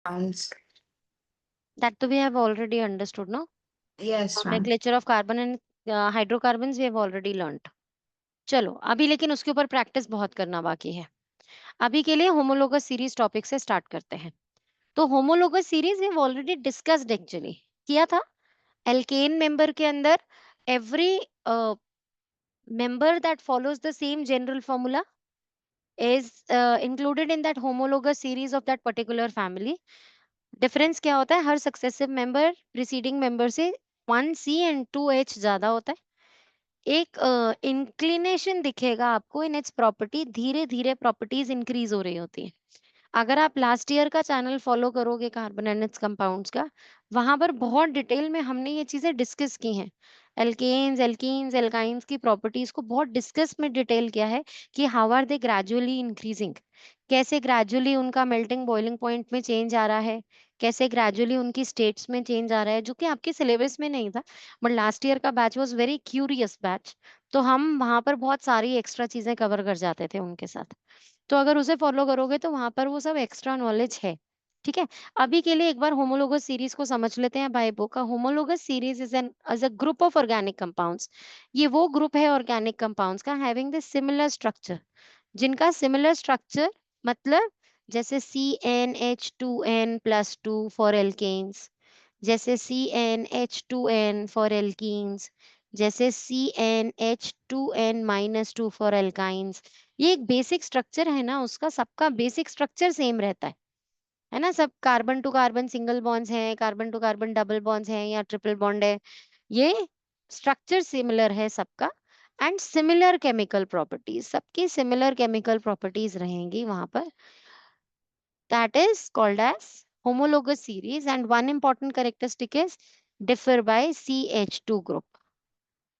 compounds. That we have already understood, no? Yes, ma'am. Nomenclature of carbon and hydrocarbons we have already learned. चलो अभी लेकिन उसके ऊपर practice बहुत करना बाकी है. अभी के लिए होमोलोगस सीरीज टॉपिक से स्टार्ट करते हैं. तो homologous series we already discussed actually किया था. एल्केन मेंबर के अंदर every member that follows the same general formula is included in that homologous series of that particular family. Difference क्या होता है? हर सक्सेसिव मेंबर प्रीसीडिंग मेंबर से 1C and 2H ज्यादा होता है. एक इंक्लिनेशन दिखेगा आपको इन इट्स प्रॉपर्टी. धीरे धीरे प्रॉपर्टीज इंक्रीज हो रही होती है. अगर आप लास्ट ईयर का चैनल फॉलो करोगे कार्बन एंड इट्स कंपाउंड्स का, वहां पर बहुत डिटेल में हमने ये चीजें डिस्कस की हैं. एल्केन्स, एल्कीन्स, एल्काइंस की प्रॉपर्टीज को बहुत डिस्कस में डिटेल किया है कि how are they gradually increasing, कैसे ग्रेजुअली उनका मेल्टिंग बॉइलिंग पॉइंट में चेंज आ रहा है, कैसे ग्रेजुअली उनकी स्टेट्स में चेंज आ रहा है, जो कि आपके सिलेबस में नहीं था. बट लास्ट ईयर का batch was very curious batch, तो हम वहां पर बहुत सारी एक्स्ट्रा चीजें कवर कर जाते थे उनके साथ. तो अगर उसे फॉलो करोगे तो वहां पर वो सब एक्स्ट्रा नॉलेज है. ठीक है. अभी के लिए एक बार होमोलोगस सीरीज को समझ लेते हैं by book. Homologous series is a group of organic compounds. ये वो ग्रुप है ऑर्गेनिक कंपाउंड्स का हैविंग द सिमिलर स्ट्रक्चर, जिनका सिमिलर स्ट्रक्चर मतलब जैसे CnH2n+2 फॉर एल्केन्स, जैसे CnH2n फॉर एल्कीन्स, जैसे CnH2n-2 फॉर एल्काइंस. ये एक बेसिक स्ट्रक्चर है ना, उसका सबका बेसिक स्ट्रक्चर सेम रहता है ना. सब carbon to carbon single bonds हैं, carbon to carbon double bonds हैं या ट्रिपल बॉन्ड है. ये स्ट्रक्चर सिमिलर है सबका. एंड सिमिलर केमिकल प्रॉपर्टीज, सबकी सिमिलर केमिकल प्रॉपर्टीज रहेंगी वहां पर. that is called as homologous series, and one important characteristic is differ by CH2 group.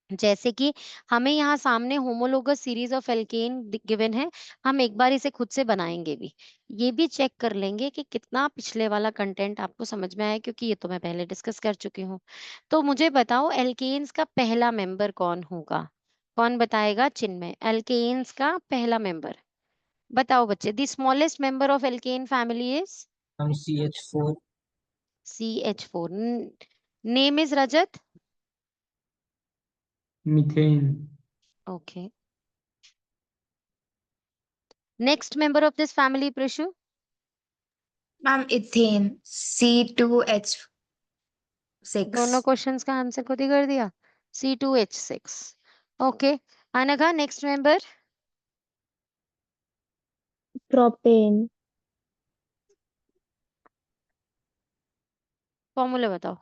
जैसे कि हमें यहाँ सामने homologous series of alkene given है, हम एक बार इसे खुद से बनाएंगे भी. ये भी चेक कर लेंगे कि कितना पिछले वाला कंटेंट आपको समझ में आया, क्योंकि ये तो मैं पहले डिस्कस कर चुकी हूँ. तो मुझे बताओ एल्केन्स का पहला मेंबर कौन होगा? कौन बताएगा? चिन्मय. एल्केन्स का पहला मेंबर बताओ बच्चे. The smallest member of alkene family is CH4. CH4. Name is Rajat. Methane. Okay. Next member of this family, Prishu. Ma'am, ethane. C2H6. दोनों क्वेश्चंस का आंसर खुद ही कर दिया. C2H6. Okay. Anagha, next member. Propane. Formula बताओ.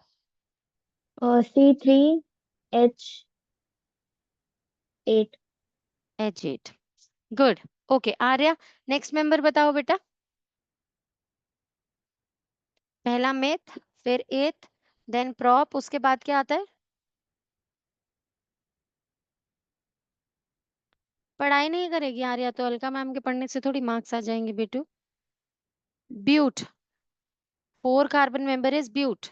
C3H8. H8. Good. Okay. Arya, next member बताओ बेटा. पहला meth, फिर एथ, देन प्रॉप, उसके बाद क्या आता है? पढ़ाई नहीं करेगी आर्या तो अलका मैम के पढ़ने से थोड़ी मार्क्स आ जाएंगे बेटू. But. 4 carbon member is but.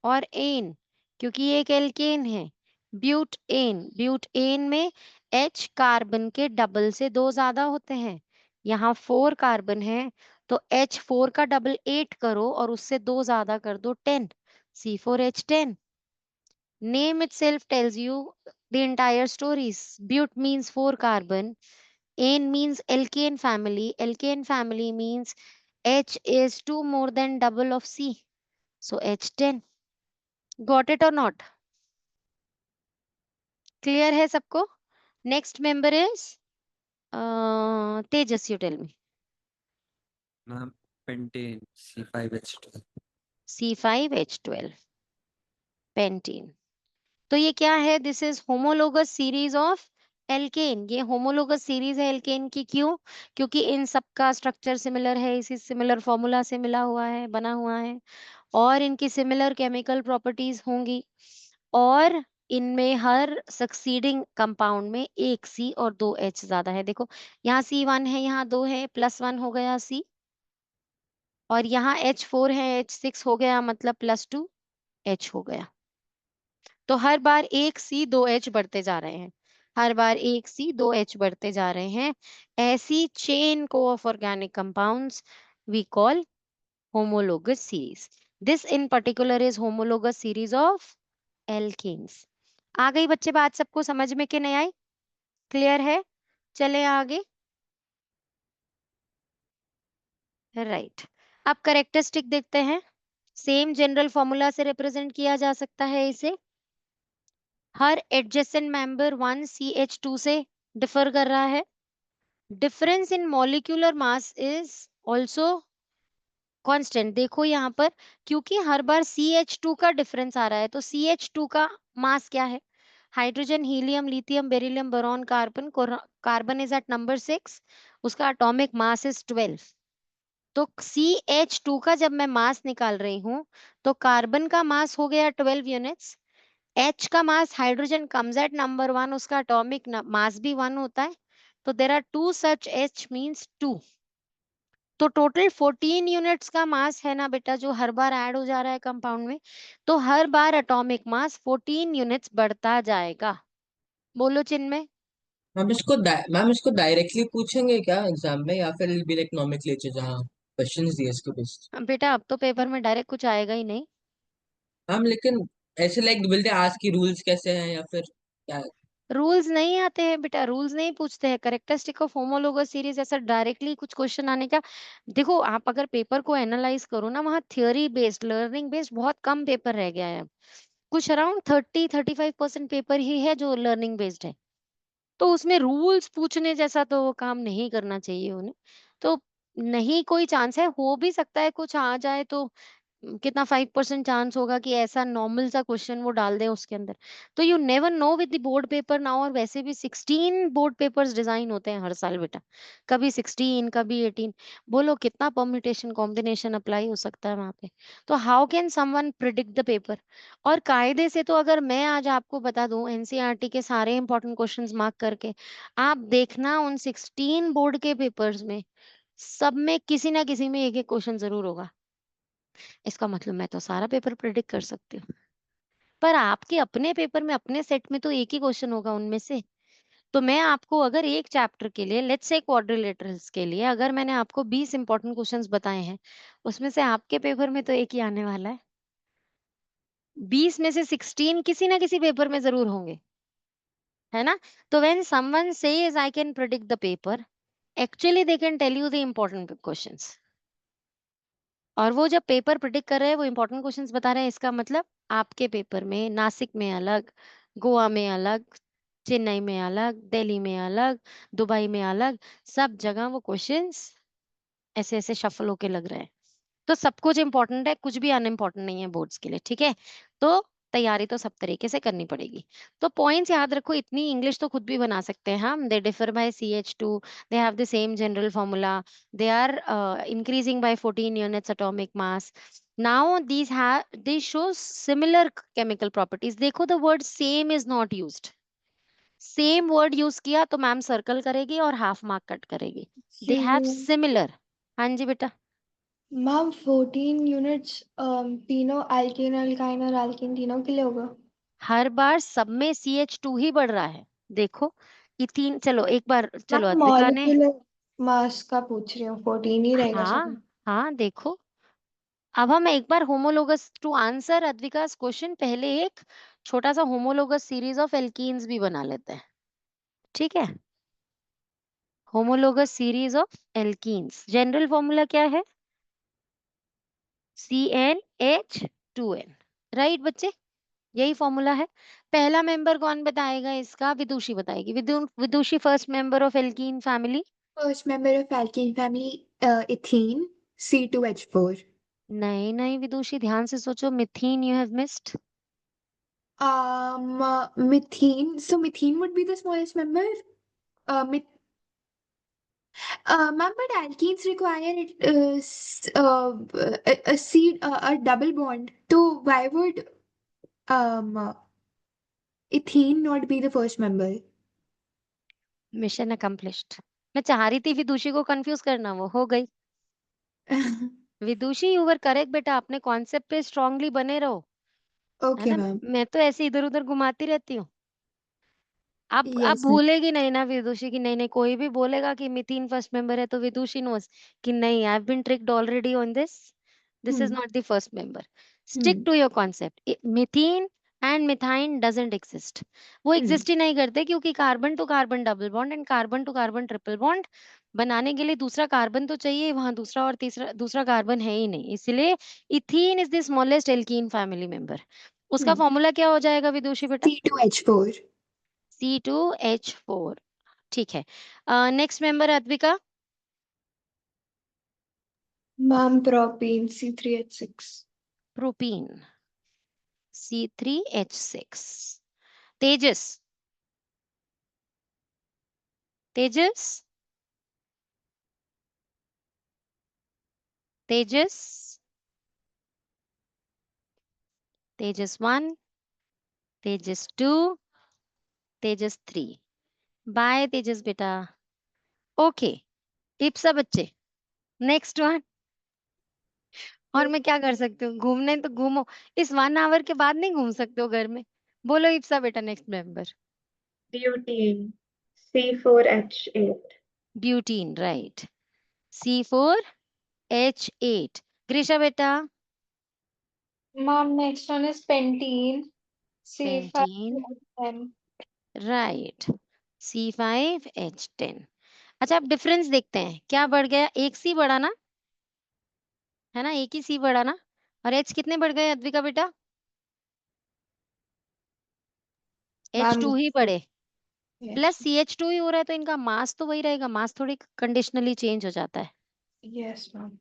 और एन, क्योंकि ये एक एल्केन है. But ane. ब्यूट एन में H कार्बन के डबल से 2 ज्यादा होते हैं. यहाँ 4 कार्बन है, तो H4 का डबल 8 करो और उससे 2 ज्यादा कर दो 10. C4H10. Name itself tells you the entire stories. Bute means 4 carbon. Ane means alkane family. Alkane family means H is 2 more than double of C. So H10. Got it or not? Clear है सबको? Next member is Tejas, you tell me. Ma'am, pentane, C5H12. C5H12. Pentene. तो ये क्या है? This is homologous series of alkene. ये homologous series है alkene की. क्यों? क्योंकि इन सबका स्ट्रक्चर सिमिलर है, इसी सिमिलर फॉर्मूला से मिला हुआ है, बना हुआ है, और इनकी सिमिलर केमिकल प्रॉपर्टीज होंगी. और इनमें हर सक्सीडिंग कंपाउंड में एक C और 2 H ज्यादा है. देखो यहाँ C1 है, यहाँ 2 है, +1 हो गया C. और यहाँ H4 है, H6 हो गया, मतलब +2 H हो गया. तो हर बार एक C 2 H बढ़ते जा रहे हैं. हर बार एक C 2 H बढ़ते जा रहे हैं. ऐसी चेन को of organic compounds we call homologous series. This in particular is homologous series of alkenes. आ गई बच्चे बात सबको समझ में कि नहीं आई? क्लियर है? चले आगे। राइट अब करेक्टरिस्टिक देखते हैं। सेम जनरल फॉर्मूला से रिप्रेजेंट किया जा सकता है इसे। हर एडजेसेंट मेंबर 1 CH2 से डिफर कर रहा है। Difference in molecular mass is also constant. देखो यहाँ पर क्योंकि हर बार CH2 का डिफरेंस आ रहा है तो CH2 का मास क्या है? Hydrogen, helium, lithium, beryllium, boron, carbon. Carbon is at number 6, उसका एटॉमिक मास इज 12। तो CH2 का जब मैं मास निकाल रही हूँ तो कार्बन का मास हो गया 12 यूनिट्स। H का mass, hydrogen comes at number 1, उसका एटॉमिक मास भी 1 होता है। तो there are 2 such H means 2। तो टोटल 14 यूनिट्स का मास है ना बेटा, जो हर बार ऐड हो जा रहा है कंपाउंड में। तो हर बार एटॉमिक मास 14 यूनिट्स बढ़ता जाएगा। बोलो चिन्मय। मैम इसको डायरेक्टली पूछेंगे क्या एग्जाम में, या फिर इट बी लाइक नॉमेनक्लेचर जहाँ क्वेश्चंस दिए इसके बेस्ड? बेटा अब तो पेपर में डायरेक्ट कुछ आएगा ही नहीं। मैम लेकिन ऐसे लाइक विल दे आस्क की रूल्स कैसे हैं या फिर क्या? रूल्स नहीं आते हैं बेटा, रूल्स नहीं पूछते हैं। कैरेक्टरिस्टिक ऑफ होमोलोगस सीरीज ऐसा डायरेक्टली कुछ क्वेश्चन आने का। देखो आप अगर पेपर को एनालाइज करो ना, वहाँ थ्योरी बेस्ड, लर्निंग बेस्ड बहुत कम पेपर रह गया है अब। कुछ अराउंड 30-35% पेपर ही है जो लर्निंग बेस्ड है। तो उसमें रूल्स पूछने जैसा तो काम नहीं करना चाहिए उन्हें। तो नहीं कोई चांस है, हो भी सकता है कुछ आ जाए तो कितना 5% चांस होगा कि ऐसा नॉर्मल सा क्वेश्चन वो डाल दें उसके अंदर। तो you never know with the board paper now. और वैसे भी 16 बोर्ड पेपर्स डिजाइन होते हैं हर साल बेटा, कभी 16 कभी 18। बोलो कितना परम्यूटेशन कॉम्बिनेशन अप्लाई हो सकता है वहां पे। तो how can someone predict the paper? और कायदे से तो अगर मैं आज आपको बता दूं एनसीईआरटी के सारे इंपॉर्टेंट क्वेश्चंस मार्क करके, आप देखना उन 16 बोर्ड के पेपर्स में सब में किसी ना किसी में एक एक क्वेश्चन जरूर होगा। इसका मतलब मैं तो सारा पेपर प्रेडिक्ट कर सकती हूँ। पर आपके अपने पेपर में, अपने सेट में तो एक ही क्वेश्चन होगा उनमें से। तो मैं आपको अगर एक चैप्टर के लिए, लेट्स से क्वाड्रिलेटरल्स के लिए, अगर मैंने आपको 20 इंपॉर्टेंट क्वेश्चंस बताए हैं, उसमें से आपके पेपर में तो एक ही आने वाला है। 20 में से 16 किसी ना किसी पेपर में जरूर होंगे, है ना? तो when someone says I can predict the paper, actually they can tell you the important questions. और वो जब पेपर प्रिडिक्ट कर रहे हैं, वो इंपॉर्टेंट क्वेश्चंस बता रहे हैं, इसका मतलब आपके पेपर में नासिक में अलग, गोवा में अलग, चेन्नई में अलग, दिल्ली में अलग, दुबई में अलग, सब जगह वो क्वेश्चंस ऐसे ऐसे शफल होके लग रहे हैं। तो सब कुछ इंपॉर्टेंट है, कुछ भी अनइम्पॉर्टेंट नहीं है बोर्ड्स के लिए, ठीक है? तो तैयारी तो सब तरीके से करनी पड़ेगी। तो पॉइंट्स याद रखो, इतनी इंग्लिश तो खुद भी बना सकते हैं हम। They differ by CH2, they have the same general formula, they are increasing by 14 units atomic mass. Now these show similar chemical properties. देखो the word same is not used. Same word use किया तो ma'am circle करेगी और half mark cut करेगी। They have similar. हाँ जी बेटा। Ma'am 14 units तीनों alkane alkyne और अल्कीन तीनों के लिए होगा? हर बार सब में CH2 ही बढ़ रहा है। देखो इथीन, चलो एक बार, चलो मैम अद्विका ने, मॉलिक्यूलर मास का पूछ रही हूँ, 14 ही रहेगा सब में। हाँ हाँ देखो, अब हम एक बार होमोलोगस, टू आंसर अद्विका's क्वेश्चन, पहले एक छोटा सा होमोलोगस सीरीज ऑफ एल्कीन्स भी बना लेते हैं, ठीक है? Homologous series of alkenes, general formula क्या है? CnH2n। राइट बच्चे, यही फॉर्मूला है। पहला मेंबर कौन बताएगा इसका? विदुषी बताएगी। Vidushi first member of alkene family. First member of alkene family, ethene, C2H4. नहीं नहीं विदुषी, ध्यान से सोचो, methene you have missed. Methene. So methene would be the smallest member. Meth Ma'am, but alkenes require a double bond. So why would ethene not be the first member? Mission accomplished. मैं चाह रही थी विदुषी को confuse करना, वो हो गई। विदुषी you were correct बेटा, अपने कॉन्सेप्ट पे स्ट्रांगली बने रहो, है Okay, ना? ma'am. मैं तो ऐसे इधर उधर घुमाती रहती हूँ। अब Yes, ma'am. भूलेगी नहीं ना विदुषी की? नहीं नहीं, कोई भी बोलेगा कि मिथीन फर्स्ट मेंबर है तो विदुषी नोस कि नहीं, I have been tricked already on this. This is Hmm. not the first member. Stick Hmm. to your concept. Methane and methine doesn't exist. वो Hmm. exist ही नहीं करते क्योंकि carbon to carbon double bond and carbon to carbon triple bond बनाने के लिए दूसरा carbon तो चाहिए, वहां दूसरा और तीसरा दूसरा कार्बन है ही नहीं, इसलिए ethene is the smallest alkene family member. उसका Hmm. फॉर्मूला क्या हो जाएगा विदुषी बेटा? C2H4. C2H4। ठीक है, next member Advika. Ma'am, propene C3H6. Propene C3H6। तेजस, तेजस, तेजस, तेजस 1, तेजस 2, तेजस 3। बाय तेजस बेटा। ओके, इप्सा बच्चे, नेक्स्ट वन। और मैं क्या कर सकती हूँ? घूमने तो घूमो, इस 1 आवर के बाद नहीं घूम सकते हो घर में। बोलो इप्सा बेटा next member. Butene. C4H8. Butene, right. C4H8। Greesha बेटा। Ma'am, next one is pentene pentene, C5H10. Right. C5H10। अच्छा, अब डिफरेंस देखते हैं, क्या बढ़ गया? एक सी बढ़ा ना, है ना, एक ही सी बढ़ा ना, और H कितने बढ़ गए अद्विका बेटा? Ma'am, H2 ही बढ़े, प्लस yes. CH2 ही हो रहा है, तो इनका मास तो वही रहेगा, मास थोड़ी कंडीशनली चेंज हो जाता Yes, ma'am.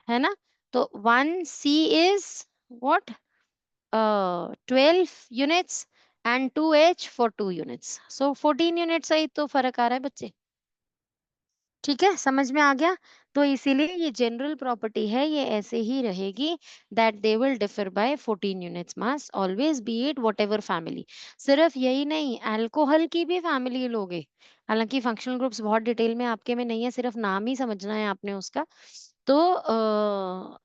है ना? तो 1C is what? 12 units and 2H for 2 units, so 14 units ही तो फर्क आ रहा है बच्चे। ठीक है, समझ में आ गया? तो इसीलिए ये जनरल प्रॉपर्टी है, ये ऐसे ही रहेगी, that they will differ by 14 units mass, always be it whatever family. सिर्फ यही नहीं, अल्कोहल की भी फैमिली लोगे, हालांकि फंक्शनल ग्रुप्स बहुत डिटेल में आपके में नहीं है, सिर्फ नाम ही समझना है आपने उसका। तो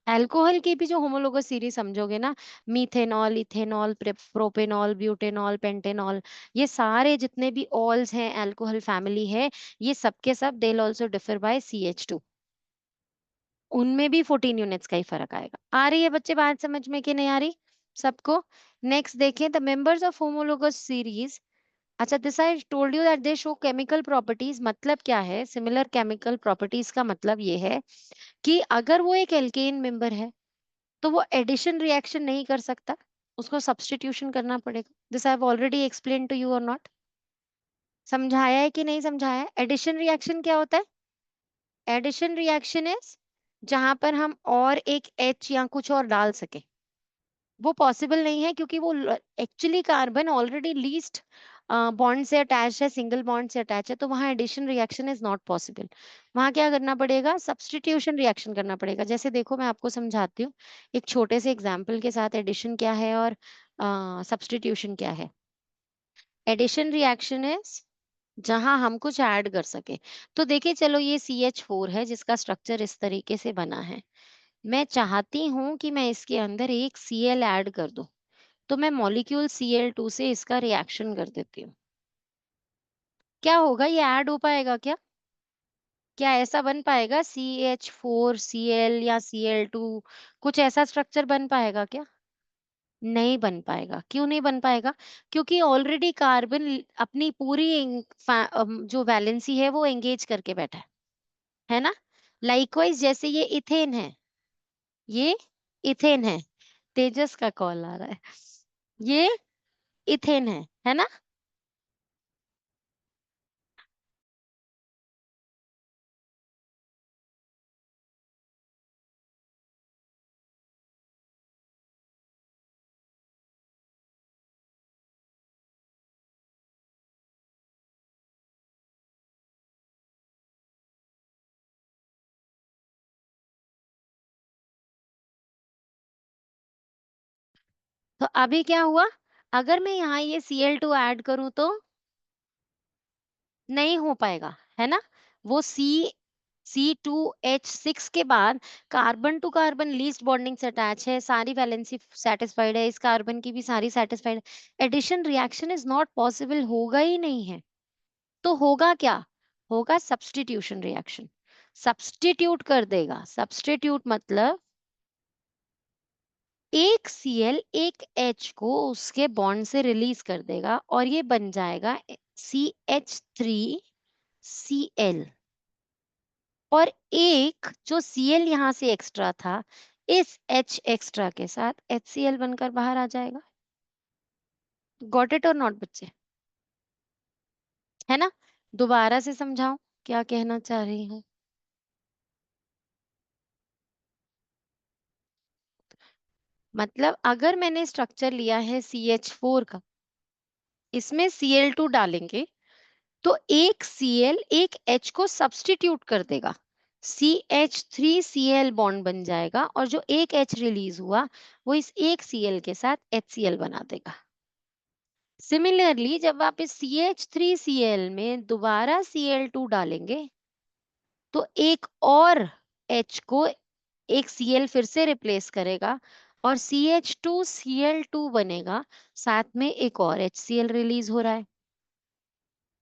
अल्कोहल की भी जो होमोलोगस सीरीज समझोगे ना, methanol, ethanol, propanol, butanol, pentanol, ये सारे जितने भी ऑल्स हैं, अल्कोहल फैमिली है, ये सबके सब they also differ by CH2, उनमें भी 14 यूनिट्स का ही फर्क आएगा। आ रही है बच्चे बात समझ में कि नहीं आ रही सबको? नेक्स्ट देखें, the members of homologous series. अच्छा, this I told you that they show chemical properties. मतलब क्या है सिमिलर केमिकल प्रॉपर्टीज का? मतलब ये है कि अगर वो एक एल्केन मेंबर है तो वो एडिशन रिएक्शन नहीं कर सकता, उसको सब्स्टिट्यूशन करना पड़ेगा। This I have already explain to you और नॉट? समझाया है कि नहीं समझाया? एडिशन रिएक्शन क्या होता है? एडिशन रिएक्शन इज जहां पर हम और एक H या कुछ और डाल सके, वो पॉसिबल नहीं है क्योंकि वो actually carbon already least bond से अटैच है, सिंगल बॉन्ड से अटैच है, तो वहां addition reaction is not possible. वहां क्या करना पड़ेगा? सब्स्टिट्यूशन रिएक्शन करना पड़ेगा। जैसे देखो मैं आपको समझाती हूँ एक छोटे से एग्जाम्पल के साथ, एडिशन क्या है और सब्स्टिट्यूशन क्या है। एडिशन रिएक्शन इज जहां हम कुछ ऐड कर सके। तो देखिए चलो, ये CH4 है जिसका स्ट्रक्चर इस तरीके से बना है, मैं चाहती हूँ कि मैं इसके अंदर एक Cl ऐड कर दूं, तो मैं मॉलिक्यूल Cl2 से इसका रिएक्शन कर देती हूँ। क्या होगा? ये ऐड हो पाएगा क्या? क्या ऐसा बन पाएगा CH4Cl या Cl2, कुछ ऐसा स्ट्रक्चर बन पाएगा क्या? नहीं बन पाएगा। क्यों नहीं बन पाएगा? क्योंकि ऑलरेडी कार्बन अपनी पूरी जो वैलेंसी है वो एंगेज करके बैठा है ना? लाइकवाइज जैसे ये इथेन है, ये इथेन है, तेजस का कॉल आ रहा है, ये इथेन है ना? तो अभी क्या हुआ? अगर मैं यहाँ ये Cl2 ऐड करूं तो नहीं हो पाएगा, है ना? वो C2H6 के बाद carbon to carbon least bonding से अटैच है, सारी वैलेंसी सेटिस्फाइड है, इस कार्बन की भी सारी सेटिस्फाइड है, addition reaction is not possible, होगा ही नहीं है। तो होगा क्या? होगा सब्स्टिट्यूशन रिएक्शन, सब्स्टिट्यूट कर देगा। सब्स्टिट्यूट मतलब एक Cl एक H को उसके बॉन्ड से रिलीज कर देगा और ये बन जाएगा CH3Cl। और एक जो Cl यहाँ से एक्स्ट्रा था, इस H एक्स्ट्रा के साथ HCl बनकर बाहर आ जाएगा। गॉट इट और नॉट बच्चे? है ना? दोबारा से समझाऊं क्या कहना चाह रही हूँ? मतलब अगर मैंने स्ट्रक्चर लिया है CH4 का, इसमें Cl2 डालेंगे तो एक Cl एक H को सब्स्टिट्यूट कर देगा, CH3Cl बॉन्ड बन जाएगा और जो एक H रिलीज हुआ वो इस एक Cl के साथ HCl बना देगा। सिमिलरली जब आप इस CH3Cl में दोबारा Cl2 डालेंगे तो एक और H को एक Cl फिर से रिप्लेस करेगा और CH2Cl2 बनेगा, साथ में एक और HCl रिलीज हो रहा है।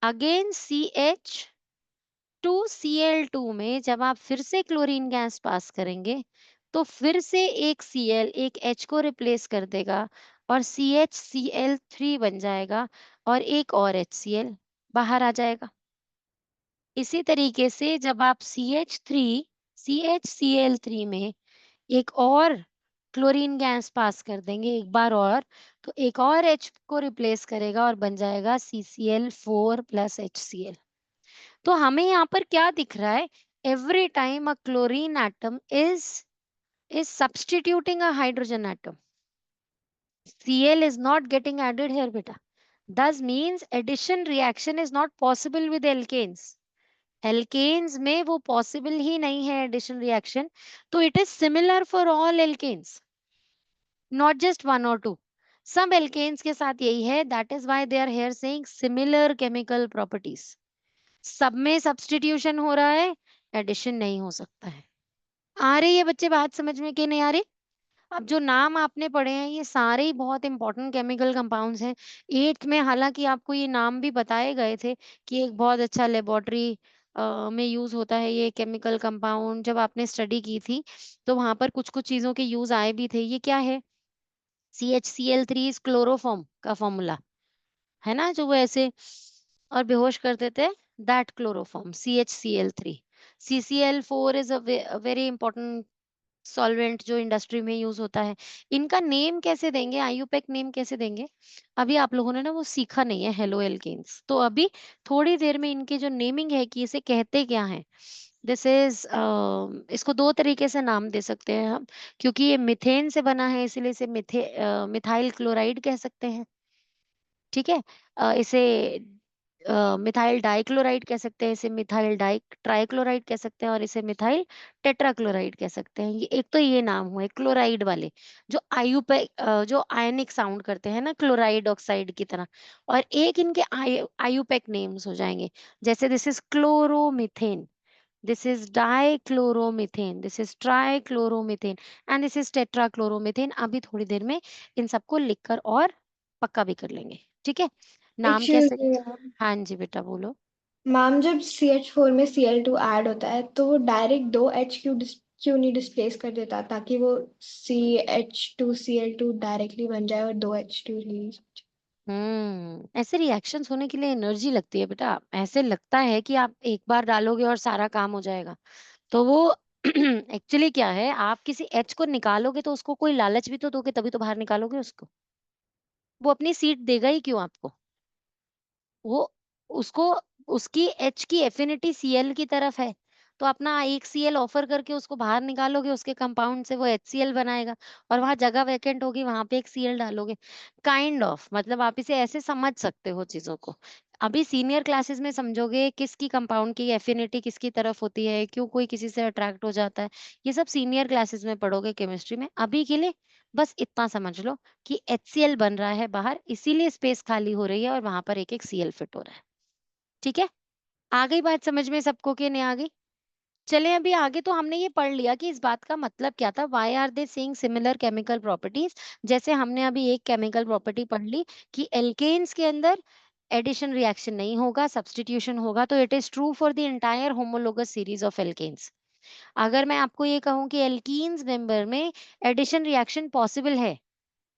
अगेन CH2Cl2 में जब आप फिर से क्लोरीन गैस पास करेंगे तो फिर से एक Cl एक H को रिप्लेस कर देगा और CHCl3 बन जाएगा और एक और HCl बाहर आ जाएगा। इसी तरीके से जब आप CH3CHCl3 में एक और क्लोरीन गैस पास कर देंगे एक बार और, तो एक और H को रिप्लेस करेगा और बन जाएगा CCl4 प्लस HCl। तो हमें यहाँ पर क्या दिख रहा है? Every time a chlorine atom is substituting a hydrogen atom. Cl is not getting added here beta. Thus means addition reaction is not possible with alkanes. Alkanes में वो possible ही नहीं है addition reaction, तो it is similar for all alkanes, not just one or two. सब alkanes के साथ यही है, that is why they are here saying similar chemical properties. सब में सब्स्टिट्यूशन हो रहा है, एडिशन नहीं हो सकता है। आ रही है बच्चे बात समझ में कि नहीं आ रही? अब जो नाम आपने पढ़े हैं ये सारे ही बहुत इंपॉर्टेंट केमिकल कंपाउंड्स हैं। 8th में हालांकि आपको ये नाम भी बताए गए थे कि एक बहुत अच्छा लेबोरेटरी में यूज होता है ये केमिकल कंपाउंड। जब आपने स्टडी की थी तो वहां पर कुछ कुछ चीजों के यूज आए भी थे। ये क्या है? CHCl3 इज क्लोरोफॉर्म का फॉर्मूला है ना, जो वो ऐसे और बेहोश कर देते हैं, that chloroform CHCl3। CCl4 is a very important solvent जो इंडस्ट्री में यूज होता है। इनका नेम कैसे देंगे, आईयूपैक नेम कैसे देंगे? अभी आप लोगों ने ना वो सीखा नहीं है, हेलो एल्केन्स। तो अभी थोड़ी देर में इनके जो नेमिंग है कि इसे कहते क्या है, दिस इज इसको दो तरीके से नाम दे सकते हैं हम, क्योंकि ये मिथेन से बना है इसलिए इसे मिथाइल क्लोराइड कह सकते हैं। ठीक है, इसे मिथाइल डाइक्लोराइड कह सकते हैं, इसे मिथाइल डाइ ट्राइक्लोराइड कह सकते हैं और इसे मिथाइल टेट्राक्लोराइड कह सकते हैं। ये एक तो ये नाम हुए क्लोराइड वाले जो जो आयनिक साउंड करते हैं ना, क्लोराइड ऑक्साइड की तरह। और एक इनके आयुपैक नेम्स हो जाएंगे, जैसे this is chloromethane, this is dichloromethane, this is trichloromethane and this is tetrachloromethane। अभी थोड़ी देर में इन सबको लिखकर और पक्का भी कर लेंगे। ठीक है, नाम कैसे? एक्चुअली हाँ जी बेटा बोलो। मैम जब CH4 में Cl2 ऐड होता है तो वो डायरेक्ट दो H क्यों नहीं डिस्प्लेस कर देता, ताकि वो CH2Cl2 डायरेक्टली बन जाए और दो H2 रिलीज। ऐसे रिएक्शंस होने के लिए एनर्जी लगती है बेटा। ऐसे लगता है कि आप एक बार डालोगे और सारा काम हो जाएगा, तो वो एक्चुअली क्या है, आप किसी एच को निकालोगे तो उसको कोई लालच भी तो दोगे, तभी तो बाहर निकालोगे उसको। वो अपनी सीट देगा ही क्यों आपको? वो उसको उसकी एच की एफिनिटी Cl की तरफ है, तो अपना एक Cl ऑफर करके उसको बाहर निकालोगे उसके कंपाउंड से, वो HCl बनाएगा और वहां जगह वैकेंट होगी, वहां पे एक Cl डालोगे। काइंड ऑफ मतलब आप इसे ऐसे समझ सकते हो चीजों को। अभी सीनियर क्लासेस में समझोगे किसकी कंपाउंड की एफिनिटी किसकी तरफ होती है, क्यों कोई किसी से अट्रैक्ट हो जाता है, ये सब सीनियर क्लासेस में पढ़ोगे केमिस्ट्री में। अभी के लिए बस इतना समझ लो कि HCl बन रहा है बाहर, इसीलिए स्पेस खाली हो रही है और वहां पर एक एक Cl फिट हो रहा है। ठीक है, आ गई बात समझ में सबको कि नहीं आ गई? चलें अभी आगे। तो हमने ये पढ़ लिया कि इस बात का मतलब क्या था, why are they saying similar chemical properties. जैसे हमने अभी एक केमिकल प्रॉपर्टी पढ़ ली कि एल्केन्स के अंदर एडिशन रिएक्शन नहीं होगा, सब्स्टिट्यूशन होगा। तो it is true for the entire homologous series of alkanes. अगर मैं आपको ये कहूं कि एल्कीन्स मेंबर में एडिशन रिएक्शन पॉसिबल है,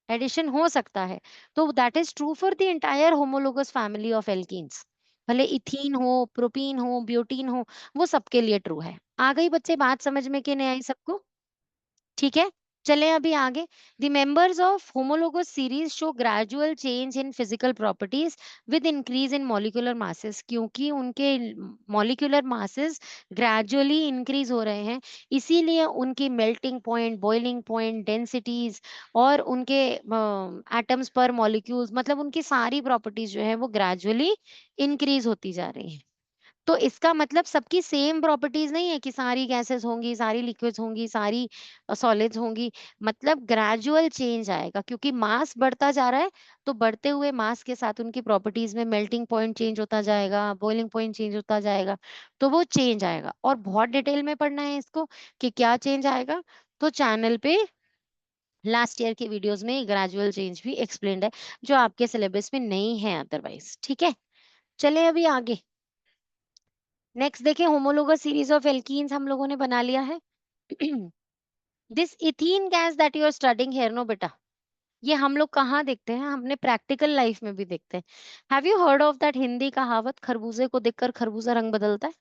एडिशन हो सकता है, तो that is true for the entire homologous family of alkenes. भले इथीन हो, प्रोपीन हो, ब्यूटीन हो, वो सबके लिए ट्रू है। आ गई बच्चे बात समझ में कि नहीं आई सबको? ठीक है, चले अभी आगे। The members of homologous series show gradual change in physical properties with increase in molecular masses, क्योंकि उनके मॉलिक्यूलर मासेस ग्रेजुअली इंक्रीज हो रहे हैं, इसीलिए उनकी melting point, boiling point, densities और उनके एटम्स पर मॉलिक्यूल्स, मतलब उनकी सारी प्रॉपर्टीज जो है वो ग्रेजुअली इंक्रीज होती जा रही हैं। तो इसका मतलब सबकी सेम प्रॉपर्टीज नहीं है कि सारी गैसेस होंगी, सारी लिक्विड्स होंगी, सारी सॉलिड्स होंगी। मतलब ग्रेजुअल चेंज आएगा, क्योंकि मास बढ़ता जा रहा है, तो बढ़ते हुए मास के साथ उनकी प्रॉपर्टीज में मेल्टिंग पॉइंट चेंज होता जाएगा, बॉइलिंग पॉइंट चेंज होता जाएगा, तो वो चेंज आएगा। और बहुत डिटेल में पढ़ना है इसको कि क्या चेंज आएगा, तो चैनल पे लास्ट ईयर के वीडियोस में ग्रेजुअल चेंज भी एक्सप्लेन्ड है, जो आपके सिलेबस में नहीं है अदरवाइज। ठीक है, चले अभी आगे। नेक्स्ट देखिए, होमोलोगस सीरीज ऑफ एल्कीन्स हम लोगों ने बना लिया है। This ethene gas that you are studying here, no बेटा, ये हम लोग कहाँ देखते हैं? हमने प्रैक्टिकल लाइफ में भी देखते हैं। Have you heard of that Hindi कहावत, खरबूजे को देखकर खरबूजा रंग बदलता है?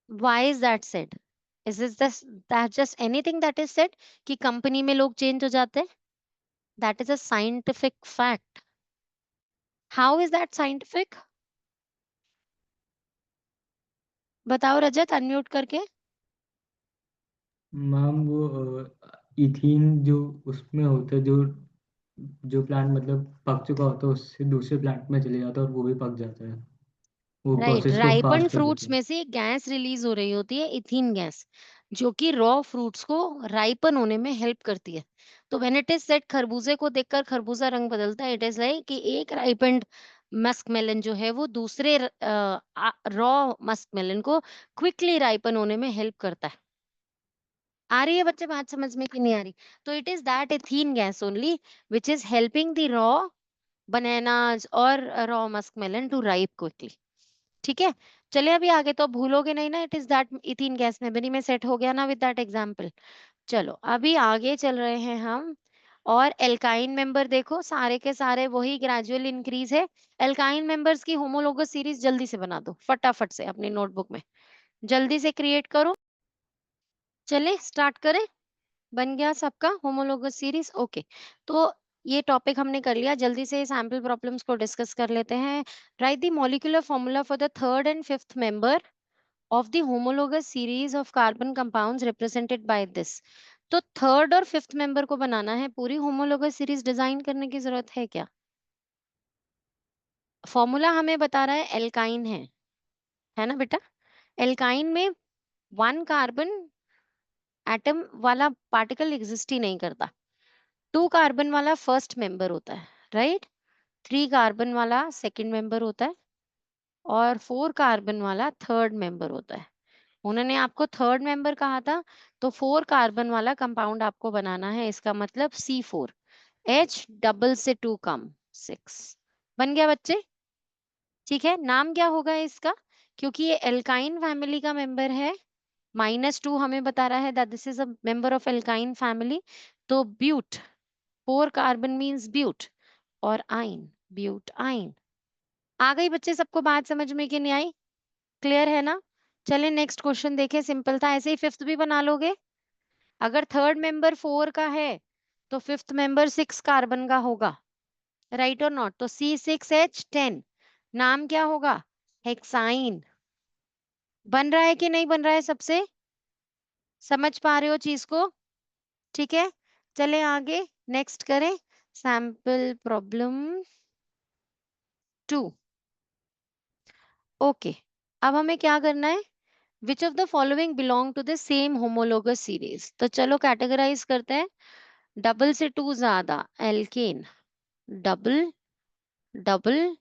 Why is that said? Is that just anything that is said कि कंपनी में लोग चेंज हो जाते हैं? That is a scientific fact. How is that scientific? बताओ रजत, अनम्यूट करके। मैम वो इथीन जो उसमें होता है, जो जो प्लांट मतलब पक चुका होता है उससे दूसरे प्लांट में चले जाता है और वो भी पक जाता है, वो राइट, प्रोसेस को राइपन फास्ट कर फ्रूट्स देता है। में से गैस रिलीज हो रही होती है, इथीन गैस, जो कि रॉ फ्रूट्स को राइपन होने में हेल्प करती है। तो व्हेन इट इज सेड खरबूजे को देखकर खरबूजा रंग बदलता है, इट इज लाइक कि एक राइपेंड मस्क मेलन जो है वो दूसरे रॉ मस्क मेलन को क्विकली राइपन होने में हेल्प करता है। आ रही है बच्चे बात समझ में कि नहीं आ रही? तो it is that ethene gas only which is helping the raw bananas और raw musk melon to ripe quickly. ठीक है, चले अभी आगे, तो भूलोगे नहीं ना, it is that ethene gas memory में सेट हो गया ना विद दैट एग्जांपल। चलो अभी आगे चल रहे हैं हम। और एल्काइन मेंबर देखो, सारे के सारे वही ग्रेजुअल इंक्रीज है। एल्काइन मेंबर्स की होमोलोगस सीरीज जल्दी से बना दो, फटाफट से अपनी नोटबुक में जल्दी से क्रिएट करो। चले स्टार्ट करें। बन गया सबका होमोलोगस सीरीज? ओके, तो ये टॉपिक हमने कर लिया। जल्दी से सैंपल प्रॉब्लम्स को डिस्कस कर लेते हैं। Right the molecular formula for the third and fifth member of the homologous series of carbon compounds represented by this। तो थर्ड और फिफ्थ मेंबर को बनाना है, पूरी होमोलोगस सीरीज डिजाइन करने की जरूरत है क्या? फॉर्मूला हमें बता रहा है एल्काइन है ना बेटा? एल्काइन में 1 कार्बन एटम वाला पार्टिकल एग्जिस्ट ही नहीं करता। 2 कार्बन वाला फर्स्ट मेंबर होता है, राइट? 3 कार्बन वाला सेकंड मेंबर होता है और 4 कार्बन वाला थर्ड मेंबर होता है। उन्होंने आपको थर्ड मेंबर कहा था, तो 4 कार्बन वाला कंपाउंड आपको बनाना है। इसका मतलब C4 H डबल से 2 कम 6 बन गया बच्चे। ठीक है, नाम क्या होगा इसका? क्योंकि ये एल्काइन फैमिली का मेंबर है, -2 हमें बता रहा है that this is a member of alkyne family, तो ब्यूट, 4 कार्बन मींस ब्यूट और आइन, ब्यूट आइन। आ गई बच्चे सबको बात समझ में कि नहीं आई? क्लियर है ना? चलिए नेक्स्ट क्वेश्चन देखें, सिंपल था, ऐसे ही फिफ्थ भी बना लोगे। अगर थर्ड मेंबर 4 का है तो फिफ्थ मेंबर 6 कार्बन का होगा, राइट और नॉट? तो C6H10 नाम क्या होगा? हेक्साइन। बन रहा है कि नहीं बन रहा है? सबसे समझ पा रहे हो चीज को? ठीक है, चले आगे नेक्स्ट करें। Sample problem 2। ओके, अब हमें क्या करना है? Which of the following belong to the same homologous series? तो चलो कैटेगराइज करते हैं। डबल से 2 ज्यादा एल्केन, डबल डबल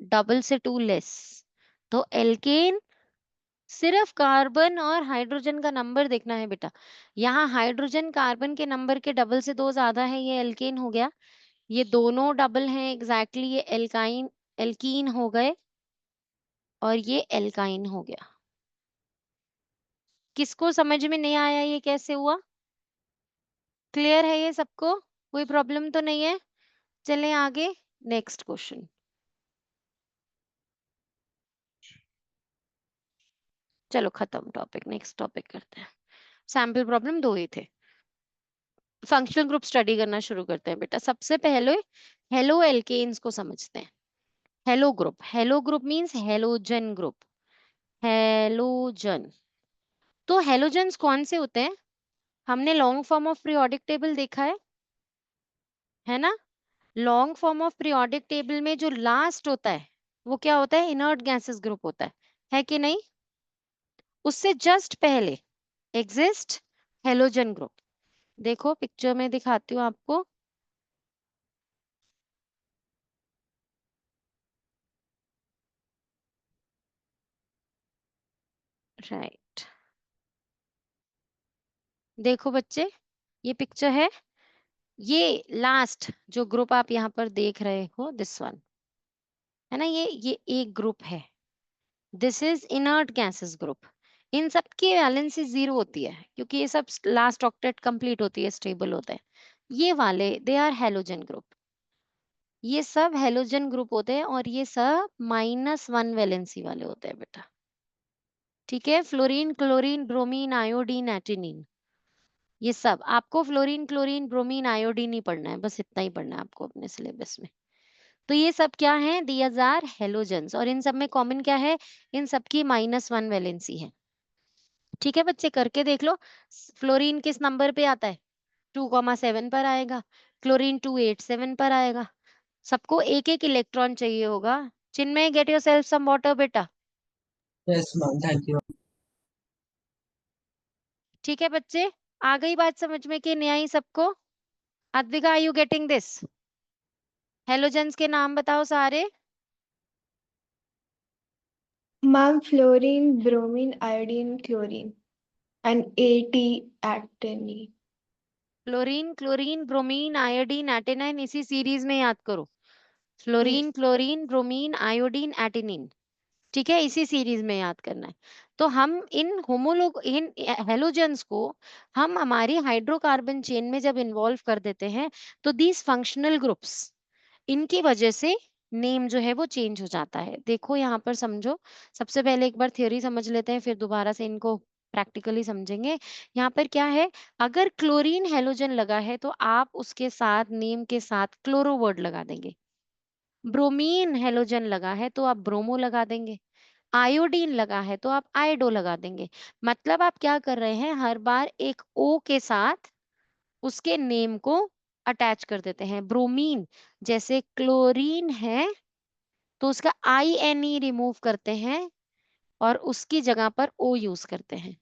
डबल से 2 लेस, तो एल्केन। सिर्फ कार्बन और हाइड्रोजन का नंबर देखना है बेटा। यहाँ हाइड्रोजन कार्बन के नंबर के डबल से 2 ज्यादा है, ये एल्केन हो गया। ये दोनों डबल हैं एग्जैक्टली, ये एल्काइन एल्कीन हो गए और ये एल्काइन हो गया। किसको समझ में नहीं आया ये कैसे हुआ? क्लियर है ये सबको? कोई प्रॉब्लम तो नहीं है? चलें आगे, नेक्स्ट क्वेश्चन। चलो खत्म टॉपिक, नेक्स्ट टॉपिक करते हैं। सैंपल प्रॉब्लम 2 ही थे। फंक्शनल ग्रुप स्टडी करना शुरू करते हैं बेटा। सबसे पहले हेलो एल्केन्स को समझते हैं। Hello group means halogen group. Halogen, तो हेलोजन्स कौन से होते हैं? हमने long form of periodic table देखा है ना? Long form of periodic table में जो लास्ट होता है वो क्या होता है? इनर्ट गैसेस ग्रुप होता है कि नहीं? उससे जस्ट पहले एग्जिस्ट हेलोजन ग्रुप। देखो पिक्चर में दिखाती हूँ आपको। राइट, देखो बच्चे, ये पिक्चर है। ये लास्ट जो ग्रुप आप यहाँ पर देख रहे हो, दिस वन है ना, ये एक ग्रुप है। This is inert gases group. इन सब की वैलेंसी 0 होती है क्योंकि ये सब लास्ट ऑक्टेट कंप्लीट होती है, स्टेबल होते हैं। ये वाले दे आर हेलोजन ग्रुप। ये सब हेलोजन ग्रुप होते हैं और ये सब -1 वैलेंसी वाले होते हैं बेटा। ठीक है, फ्लोरीन, क्लोरीन, ब्रोमीन, आयोडीन, एटिनिन, ये सब आपको फ्लोरीन, क्लोरीन, ब्रोमीन, आयोडीन ही पढ़ना है, बस इतना ही पढ़ना है आपको अपने सिलेबस में। तो ये सब क्या है? These are halogens. और इन सब में कॉमन क्या है? इन सब की -1 वैलेंसी है। ठीक है बच्चे, करके देख लो। फ्लोरीन किस नंबर पे आता है? 2,7 पर आएगा। क्लोरीन 287 पर आएगा। सबको एक एक इलेक्ट्रॉन चाहिए होगा। चिन्मय, गेट योरसेल्फ सम वाटर बेटा। Yes ma'am, thank you. ठीक है बच्चे, आ गई बात समझ में कि नहीं आई सबको? Advika, are you getting this? Halogens के नाम बताओ सारे। Ma'am, fluorine, bromine, iodine, chlorine, and AT-actinine. Fluorine, chlorine, bromine, iodine, एटेनाइन, इसी सीरीज में याद करो। Fluorine, Yes. Chlorine, bromine, iodine, एटेनिन। ठीक है, इसी सीरीज में याद करना है। तो हम इन हेलोजेंस को हम हमारी हाइड्रोकार्बन चेन में जब इन्वॉल्व कर देते हैं तो दीज फंक्शनल ग्रुप्स, इनकी वजह से नेम जो है वो चेंज हो जाता है। देखो यहाँ पर समझो, सबसे पहले एक बार थ्योरी समझ लेते हैं, फिर दोबारा से इनको प्रैक्टिकली समझेंगे। यहाँ पर क्या है? अगर क्लोरीन हेलोजन लगा है तो आप उसके साथ नेम के साथ क्लोरो वर्ड लगा देंगे। ब्रोमीन हेलोजन लगा है तो आप ब्रोमो लगा देंगे। आयोडीन लगा है तो आप आयोडो लगा देंगे। मतलब आप क्या कर रहे हैं? हर बार एक ओ के साथ उसके नेम को अटैच कर देते हैं। ब्रोमीन जैसे क्लोरीन है तो उसका INE रिमूव करते हैं और उसकी जगह पर ओ यूज करते हैं।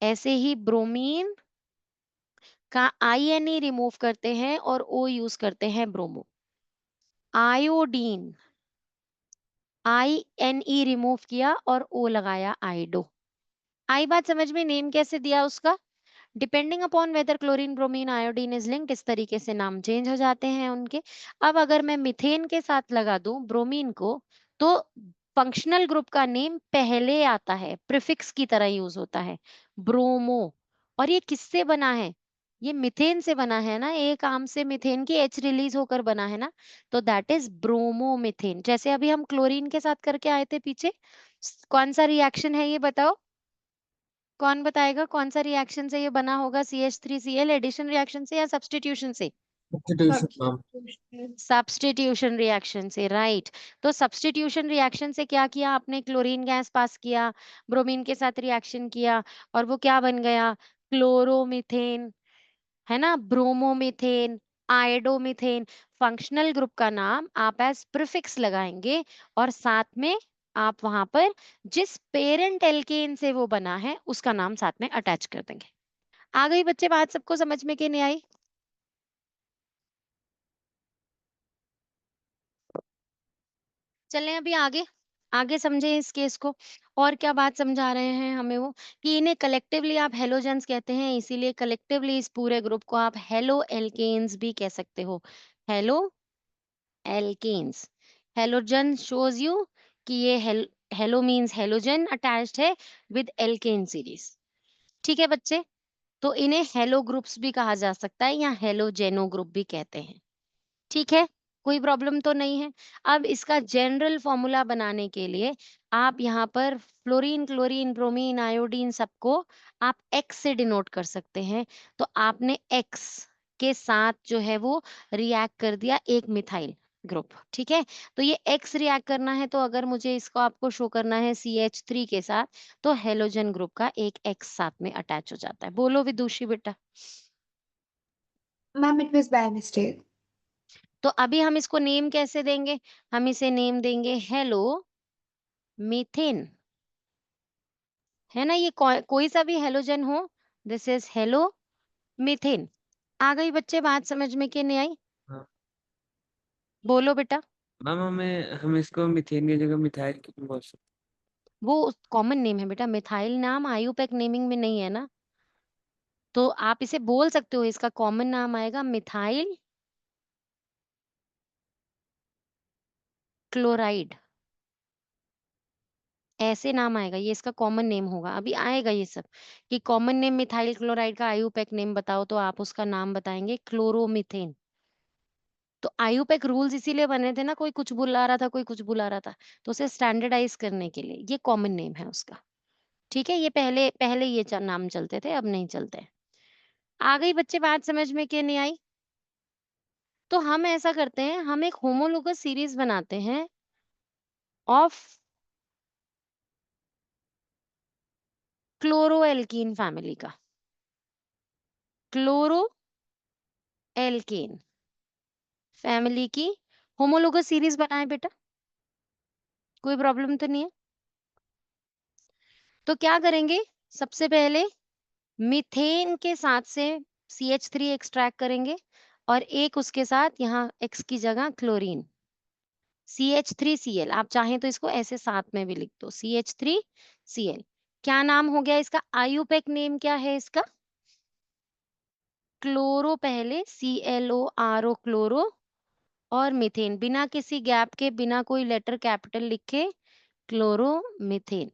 ऐसे ही ब्रोमीन का INE रिमूव करते हैं और ओ यूज करते हैं ब्रोमो। आयोडीन INE रिमूव किया और ओ लगाया आइडो। आई बात समझ में? नेम कैसे दिया उसका? Depending upon weather chlorine, bromine, iodine is linked, इस तरीके से नाम चेंज हो जाते हैं उनके। अब अगर मैं मिथेन के साथ लगा दूं ब्रोमीन को, तो फंक्शनल ग्रुप का नेम पहले आता है, प्रीफिक्स की तरह यूज होता है, ब्रोमो। और ये किससे बना है? ये मिथेन से बना है ना, एक आर्म से मिथेन की H रिलीज होकर बना है ना, तो दैट इज ब्रोमोमिथेन। जैसे अभी हम क्लोरीन के साथ करके आए थे पीछे, कौन सा रिएक्शन है ये बताओ? कौन बताएगा कौन सा रिएक्शन से ये बना होगा? CH3Cl एडिशन रिएक्शन से या सब्स्टिट्यूशन से? Substitution ma'am. Substitution. Substitution reaction से, राइट। तो सब्स्टिट्यूशन रिएक्शन से क्या किया आपने? क्लोरीन गैस पास किया, ब्रोमीन के साथ रिएक्शन किया और वो क्या बन गया? क्लोरोमीथेन, है ना, ब्रोमोमीथेन, आयोडोमीथेन। फंक्शनल ग्रुप का नाम आप एज प्रीफिक्स लगाएंगे और साथ में आप वहां पर जिस पेरेंट एल्केन से वो बना है उसका नाम साथ में अटैच कर देंगे। आ गई बच्चे बात सबको समझ में कि नहीं आई? चलें अभी आगे, आगे समझें इस केस को। और क्या बात समझा रहे हैं हमें वो, कि इन्हें कलेक्टिवली आप हेलोजेंस कहते हैं, इसीलिए कलेक्टिवली इस पूरे ग्रुप को आप हेलो एल्केन्स भी कह सकते हो। Halo alkanes. Halogen shows you कि ये हेलो मींस हेलोजन अटैच्ड है विद एल्केन सीरीज। ठीक है बच्चे? तो इन्हें हेलो ग्रुप्स भी कहा जा सकता है या हेलोजेनो ग्रुप भी कहते हैं। ठीक है? कोई प्रॉब्लम तो नहीं है। अब इसका जनरल फॉर्मूला बनाने के लिए आप यहाँ पर फ्लोरीन, क्लोरीन, ब्रोमीन, आयोडीन सबको आप X से डिनोट कर सकते हैं। तो आपने X के साथ जो है वो रिएक्ट कर दिया एक मिथाइल ग्रुप, ठीक है? तो ये X रिएक्ट करना है, तो अगर मुझे इसको आपको शो करना है CH3 के साथ, तो हेलोजन ग्रुप का एक X साथ में अटैच हो जाता है। बोलो विदुषी बेटा। Ma'am, it was by mistake. तो अभी हम इसको नेम कैसे देंगे? हम इसे नेम देंगे हेलो मीथेन, है ना? ये कोई सा भी हेलोजन हो, दिस इज हेलो मीथेन। आ गई बच्चे बात समझ में कि नहीं आई? हाँ। बोलो बेटा। मैम हम इसको मीथेन की जगह मिथाइल क्यों बोल सकते? वो कॉमन नेम है बेटा, मिथाइल नाम आयुपैक नेमिंग में नहीं है ना, तो आप इसे बोल सकते हो, इसका कॉमन नाम आएगा मिथाइल क्लोराइड, ऐसे नाम आएगा, ये इसका कॉमन नेम होगा। अभी आएगा ये सब कि कॉमन नेम मिथाइल क्लोराइड का आयुपैक नेम बताओ, तो आप उसका नाम बताएंगे क्लोरोमीथेन। तो आयुपैक रूल्स इसीलिए बने थे ना, कोई कुछ बुला रहा था, कोई कुछ बुला रहा था, तो उसे स्टैंडर्डाइज करने के लिए ये कॉमन नेम है उसका। ठीक है? ये पहले पहले ये नाम चलते थे, अब नहीं चलते। आ गई बच्चे बात समझ में कि नहीं आई? तो हम ऐसा करते हैं, हम एक होमोलोगस सीरीज बनाते हैं ऑफ क्लोरोएल्कीन फैमिली का। क्लोरो एल्केन फैमिली की होमोलोगस सीरीज बनाए बेटा, कोई प्रॉब्लम तो नहीं है? तो क्या करेंगे, सबसे पहले मीथेन के साथ से CH3 एक्सट्रैक्ट करेंगे और एक उसके साथ यहाँ X की जगह क्लोरीन CH3Cl, आप चाहें तो इसको ऐसे साथ में भी लिख दो CH3Cl। क्या नाम हो गया इसका? आयुपैक नेम क्या है इसका? क्लोरो, पहले CLORO क्लोरो और मीथेन, बिना किसी गैप के, बिना कोई लेटर कैपिटल लिखे, क्लोरोमीथेन।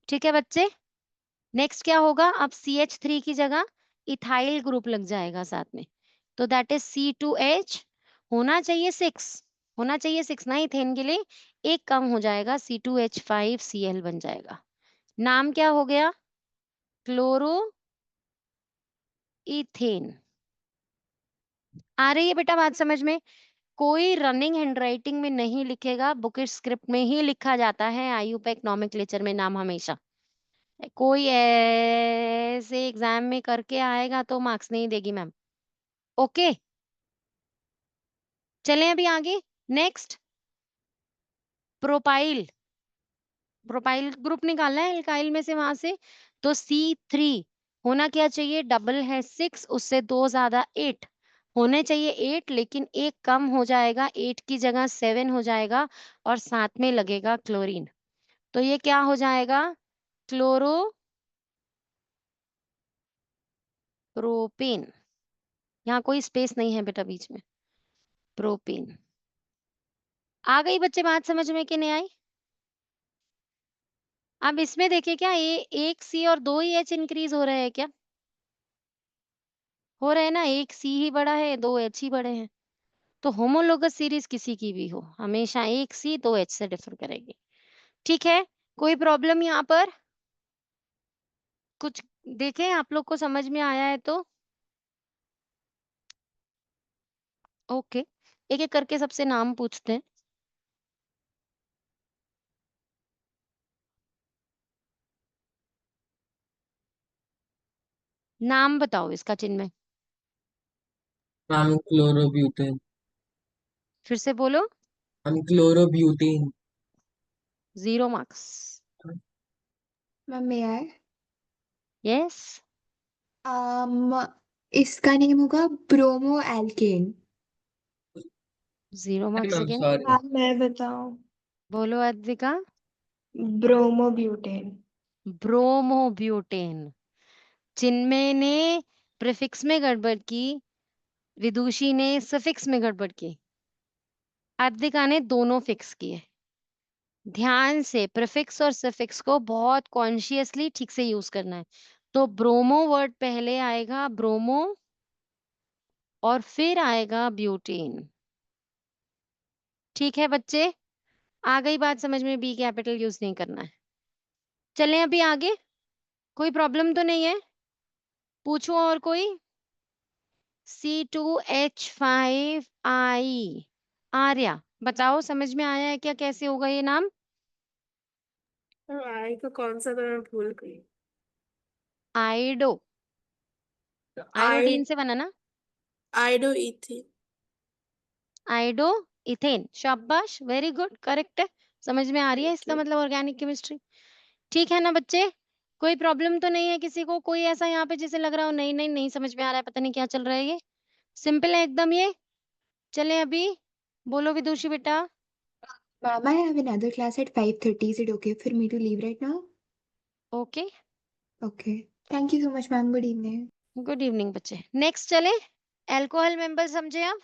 ठीक है बच्चे? नेक्स्ट क्या होगा? अब CH3 की जगह इथाइल ग्रुप लग जाएगा साथ में, तो दैट इज C2H, होना चाहिए 6, होना चाहिए 6 ना, इथेन के लिए एक कम हो जाएगा, C2H5Cl बन जाएगा। नाम क्या हो गया? Chloro ethane. आ रही है बेटा बात समझ में? कोई रनिंग हैंडराइटिंग में नहीं लिखेगा, बुकिश स्क्रिप्ट में ही लिखा जाता है आयुपैक नॉमेनक्लेचर में नाम हमेशा। कोई ऐसे एग्जाम में करके आएगा तो मार्क्स नहीं देगी मैम। ओके, चलें अभी आगे। नेक्स्ट प्रोपाइल, प्रोपाइल ग्रुप निकालना है एल्काइल में से, वहां से तो C3 होना क्या चाहिए? डबल है 6, उससे 2 ज्यादा 8 होने चाहिए, 8 लेकिन एक कम हो जाएगा, 8 की जगह 7 हो जाएगा और साथ में लगेगा क्लोरीन, तो ये क्या हो जाएगा? क्लोरो प्रोपेन, यहाँ कोई स्पेस नहीं है बेटा बीच में, प्रोपेन। आ गई बच्चे बात समझ में कि नहीं आई? अब इसमें देखिए, क्या ये एक C और 2 ही H इंक्रीज हो रहे हैं क्या? हो रहे हैं ना, एक C ही बड़ा है, 2 H ही बड़े हैं। तो होमोलोगस सीरीज किसी की भी हो, हमेशा एक C 2 H से डिफर करेगी। ठीक है? कोई प्रॉब्लम यहाँ पर? कुछ देखें आप लोग को समझ में आया है तो ओके, एक एक करके सबसे नाम पूछते हैं। नाम बताओ इसका चिन्ह, मैम क्लोरोब्यूटेन। फिर से बोलो। Ma'am chlorobutane. 0 marks. Ma'am, may I? Yes, इसका नेम होगा bromo alkane. 0 marks ma'am again. Sorry. हाँ, मैं बताऊं? बोलो अद्विका। ब्रोमोब्यूटेन। ब्रोमोब्यूटेन, चिन्मय ने प्रीफिक्स में गड़बड़ की, विदुषी ने सफिक्स में गड़बड़ की, अद्विका ने दोनों फिक्स किए। ध्यान से प्रीफिक्स और सफिक्स को बहुत कॉन्शियसली ठीक से यूज करना है। तो ब्रोमो वर्ड पहले आएगा ब्रोमो और फिर आएगा ब्यूटेन। ठीक है बच्चे, आ गई बात समझ में, बी कैपिटल यूज नहीं करना है। चलें अभी आगे, कोई प्रॉब्लम तो नहीं है? पूछो और कोई। C2H5I, आर्या बताओ समझ में आया है क्या, कैसे होगा ये नाम? आई का कौन सा था मैं भूल गई। आइडो, आयोडीन से बना ना, आइडो इथेन। आइडो इथेन, शाबाश, वेरी गुड, करेक्ट है, समझ में आ रही है, इसका मतलब ऑर्गेनिक केमिस्ट्री। ठीक है ना बच्चे, कोई प्रॉब्लम तो नहीं है किसी को? कोई ऐसा यहाँ पे जिसे लग रहा हो नहीं नहीं नहीं समझ में आ रहा है, पता नहीं क्या चल रहा है, ये सिंपल है एकदम ये। चले अभी, बोलो विदुषी बेटा। Ma'am, I have another class at 5:30. Is it okay for me to leave right now? Okay, Okay. Thank you so much, ma'am. Good evening. Good evening बच्चे। नेक्स्ट चले, अल्कोहल मेंबर समझे आप?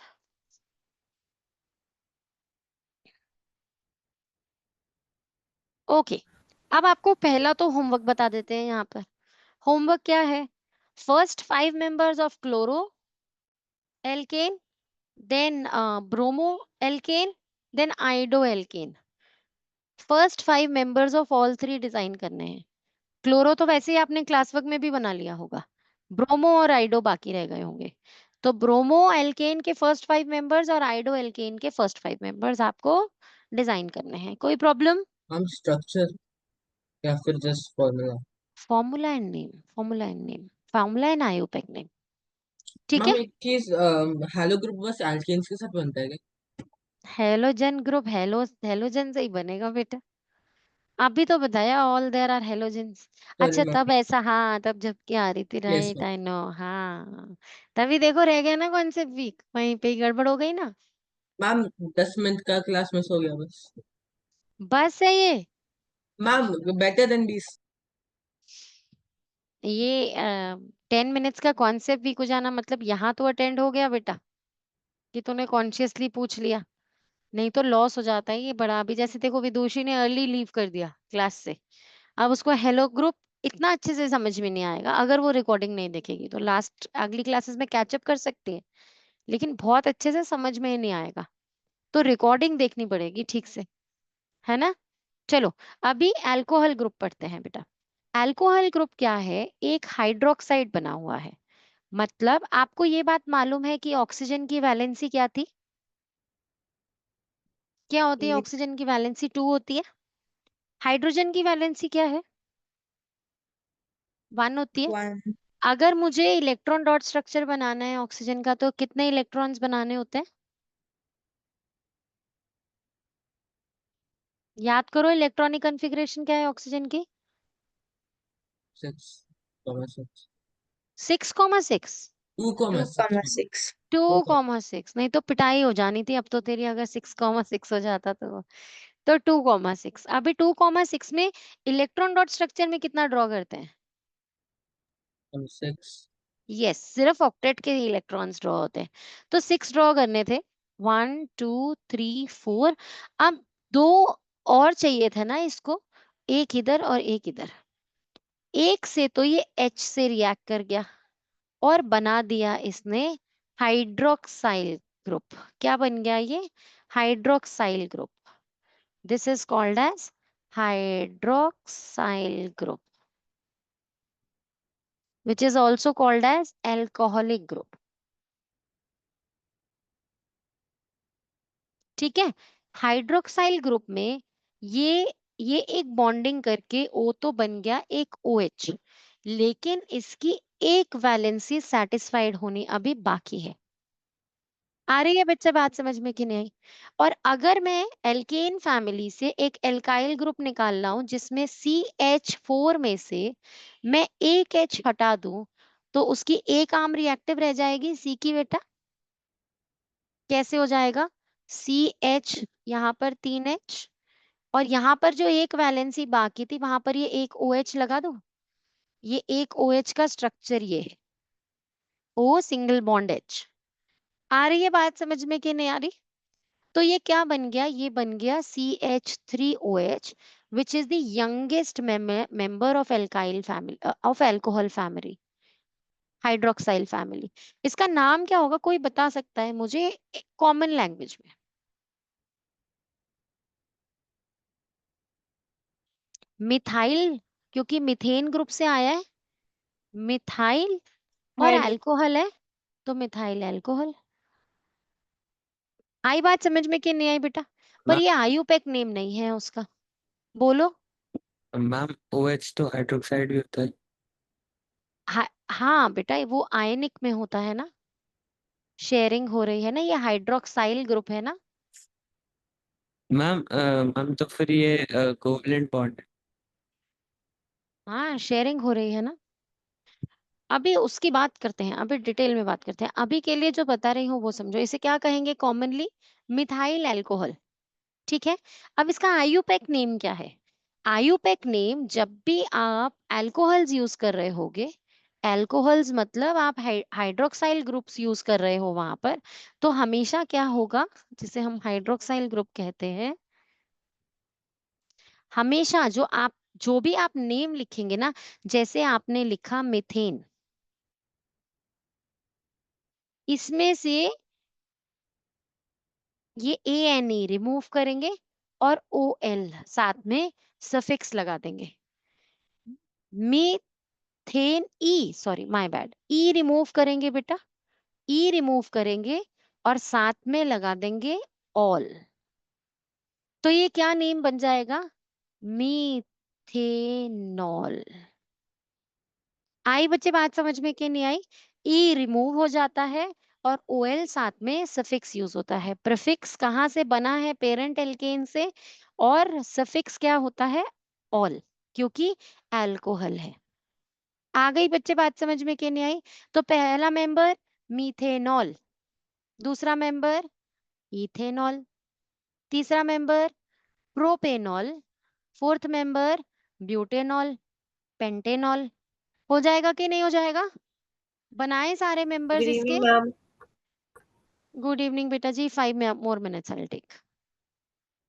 ओके, अब आपको पहला तो होमवर्क बता देते हैं यहाँ पर। होमवर्क क्या है? First 5 members of chloro alkane, then bromo alkane, then iodo alkane. First 5 members of all 3 design करने हैं। क्लोरो तो वैसे ही आपने क्लास वर्क में भी बना लिया होगा, ब्रोमो और आइडो बाकी रह गए होंगे। तो ब्रोमो एल्केन के फर्स्ट 5 मेंबर्स और आइडो एल्केन के फर्स्ट 5 मेंबर्स आपको डिजाइन करने हैं। कोई प्रॉब्लम? हम स्ट्रक्चर या फिर just formula? Formula and name, formula and name, formula and IUPAC name. ठीक मैम है, एक चीज, हेलो ग्रुप बस एल्केन्स के साथ बनता है क्या? हेलोजन ग्रुप हेलोजन से ही बनेगा बेटा, अभी तो बताया all there are halogens. Sorry अच्छा मैम। तब ऐसा, हाँ तब झपकी आ रही थी, यस राइट, आई नो, हाँ तभी देखो रह गया ना कॉन्सेप्ट वीक, वहीं पे ही गड़बड़ हो गई ना। मैम 10 मिनट का क्लास मिस हो गया बस। बस है ये मैम बेटर देन 20। ये 10 मिनट्स का कॉन्सेप्ट वीक हो जाना मतलब यहाँ तो अटेंड हो गया बेटा कि तूने कॉन्शियसली पूछ लिया, नहीं तो लॉस हो जाता है ये बड़ा। अभी जैसे देखो विदुषी ने अर्ली लीव कर दिया क्लास से, अब उसको हेलो ग्रुप इतना अच्छे से समझ में नहीं आएगा अगर वो रिकॉर्डिंग नहीं देखेगी। तो लास्ट अगली क्लासेस में कैचअप कर सकती है, लेकिन बहुत अच्छे से समझ में ही नहीं आएगा, तो रिकॉर्डिंग देखनी पड़ेगी ठीक से, है ना? चलो अभी अल्कोहल ग्रुप पढ़ते हैं बेटा। अल्कोहल ग्रुप क्या है? एक हाइड्रोक्साइड बना हुआ है। मतलब आपको ये बात मालूम है कि ऑक्सीजन की वैलेंसी क्या थी? क्या होती है Eight. ऑक्सीजन की वैलेंसी? 2 होती है। हाइड्रोजन की वैलेंसी क्या है? 1 होती है। 1. अगर मुझे इलेक्ट्रॉन डॉट स्ट्रक्चर बनाना है ऑक्सीजन का, तो कितने इलेक्ट्रॉन्स बनाने होते हैं? याद करो, इलेक्ट्रॉनिक कॉन्फ़िगरेशन क्या है ऑक्सीजन की? 6,6 6,6। 2,6। 2,6. 2,6 नहीं तो पिटाई हो जानी थी अब तो तेरी, अगर 6,6 हो जाता तो 2,6। अभी 2,6 में इलेक्ट्रॉन डॉट स्ट्रक्चर में कितना ड्रॉ करते हैं? 6। यस, सिर्फ ऑक्टेट के इलेक्ट्रॉन्स ड्रॉ होते हैं, तो 6 ड्रॉ करने थे। 1 2 3 4। अब 2 और चाहिए था ना इसको, एक इधर और एक इधर। एक से तो ये H से रिएक्ट कर गया और बना दिया इसने हाइड्रोक्साइल ग्रुप। क्या बन गया ये? Hydroxyl group. This is called as hydroxyl group, which is also called as alcoholic group. ठीक है, हाइड्रोक्साइल ग्रुप में ये एक बॉन्डिंग करके O तो बन गया एक OH, लेकिन इसकी एक वैलेंसी सेटिस्फाइड होनी अभी बाकी है। आ रही है बच्चा बात समझ में कि नहीं? और अगर मैं एल्केन फैमिली से एक एल्काइल ग्रुप निकालना हूं जिसमें CH4 में से मैं एक H हटा दूं, तो उसकी एक आर्म रिएक्टिव रह जाएगी C की बेटा। कैसे हो जाएगा? CH, यहाँ पर 3H, और यहाँ पर जो एक वैलेंसी बाकी थी वहां पर ये एक OH लगा दो। ये एक OH का स्ट्रक्चर ये है, O सिंगल बॉन्ड H। आ रही है बात समझ में कि नहीं आ रही? तो ये क्या बन गया, ये बन गया CH3OH which is the youngest member of alkyl family of alcohol family, hydroxyl family. इसका नाम क्या होगा, कोई बता सकता है मुझे कॉमन लैंग्वेज में? मिथाइल, क्योंकि मिथेन ग्रुप से आया है, मिथाइल और हाइड्रो अल्कोहल है तो मिथाइल अल्कोहल। आई बात समझ में कि नहीं आई बेटा? पर मैम ये आयुपेक नेम नहीं है उसका, बोलो। मैम OH तो हाइड्रोक्साइड भी होता है। हाँ बेटा, वो आयनिक में होता है ना, शेयरिंग हो रही है ना, ये हाइड्रोक्साइल ग्रुप है ना। मैम तो फिर ये कोवलेंट बॉन्ड। हाँ, शेयरिंग हो रही है ना। अभी उसकी बात करते हैं, अभी डिटेल में बात करते हैं। अभी के लिए जो बता रही हूँ वो समझो। इसे क्या कहेंगे कॉमनली? Methyl alcohol. ठीक है। अब इसका आयुपेक नेम क्या है? आयुपेक नेम, जब भी आप अल्कोहल्स यूज कर रहे होगे, अल्कोहल्स मतलब आप हाइड्रोक्साइल ग्रुप्स यूज कर रहे हो वहां पर, तो हमेशा क्या होगा, जिसे हम हाइड्रोक्साइल ग्रुप कहते हैं, हमेशा जो भी आप नेम लिखेंगे ना, जैसे आपने लिखा मिथेन, इसमें से ये ANE रिमूव करेंगे और OL साथ में सफिक्स लगा देंगे। Methane sorry my bad, E remove करेंगे बेटा, ई रिमूव करेंगे और साथ में लगा देंगे ऑल। तो ये क्या नेम बन जाएगा? मीथेनॉल। आई बच्चे बात समझ में कि नहीं आई? ई रिमूव हो जाता है और OL साथ में सफिक्स यूज होता है। प्रीफिक्स कहाँ से बना है? पेरेंट एल्केन से। और सफिक्स क्या होता है? ऑल, क्योंकि अल्कोहल है। आ गई बच्चे बात समझ में कि नहीं आई? तो पहला मेंबर मीथेनॉल, दूसरा मेंबर इथेनॉल, तीसरा member propanol, fourth member butanol, pentanol. हो जाएगा कि नहीं हो जाएगा? बनाए सारे मेंबर्स Good इसके। evening, ma'am. गुड इवनिंग बेटा जी, 5 more minutes I'll take।